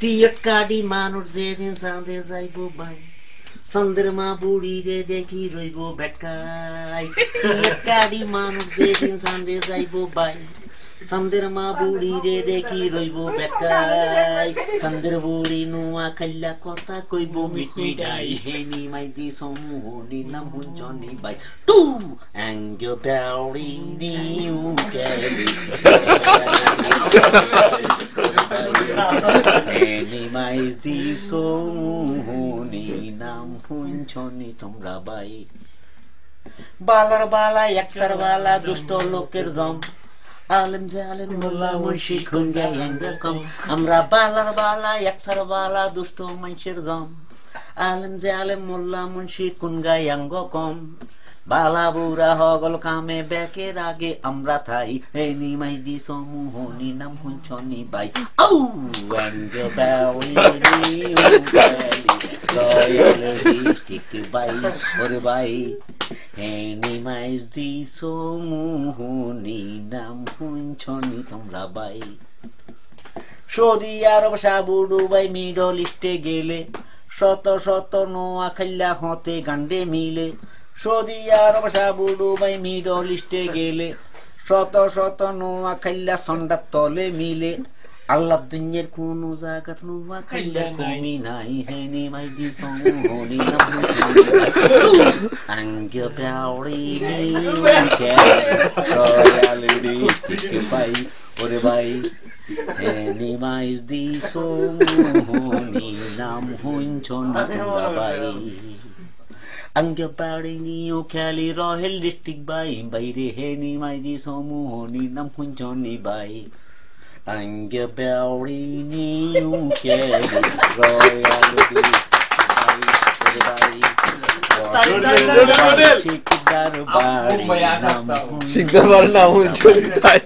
টিয়ট কাটি মানুষ যেদিন চাঁদে যাইব বাই চন্দ্রমা বুড়ি রে দেখি রইব বেটকাই টিয়ট কাটি মানুষ যেদিন চাঁদে যাইব বাই চন্দ্রমা বুড়ি রে দেখি রইব বেটকাই চন্দ্র বুড়ি নোয়া খাইলা কথা কইব মিটমিটাই হেনি মাইদি সমূহনি নাম হুঞ্জনি বাই টু অ্যাঙ্গ বেউরি নিউ ক্যালি হেনি মাইদি সমূহনি নাম হুঞ্জনি তোমরা বাই বালার বালা একসার বালা দুষ্ট লোকের জম আলেম জালেম মোল্লা মুন্সি খুন গায়েন রকম আমরা বালার বালা একসার বালা দুষ্ট মানুষের জম আলেম জালেম মোল্লা মুন্সি খুন গায়েন রকম বালা বুড়া হগল কামে বেকের আগে আমরা থাই এই নিমাইদি সমূহনি নাম হুঞ্চনি বাই আউ অ্যান্ড বাউলি রয়্যাল ডিস্ট্রিক্ট বাই ওরে বাই নিমাইদি সমূহনি নাম হুঞ্চনি তোমরা বাই সৌদি আরব সাবু দুবাই মিডল ইস্টে গেলে শত শত নোয়া খাইলা হতে গান্ডে মিলে সৌদি আরব সাবু দুবাই মিডল ইস্টে গেলে শত শত নোয়া খাইলা সন্ডার তলে মিলে আল্লাহ দুনিয়ার কোন জায়গাত নোয়া খাইলা কমি নাই হেনি মাইদি সমূহনি নাম আঙ্গ বেউরি রয়্যাল ডিস্ট্রিক্ট বাই ওরে বাই হেনি মাইদি সমূহনি নাম হুঞ্চনি তোমরা বাই আঙ্গ বেউরি নিউ ক্যালি রয়্যাল ডিস্ট্রিক্ট বাই বাইরে হেনি মাইদি সমূহনি নাম হুঞ্চনি বাই আঙ্গ বেউরি নিউ ক্যালি রয়্যাল ডিস্ট্রিক্ট বাই শিকদার বাড়ি নাম হুঞ্চনি বাই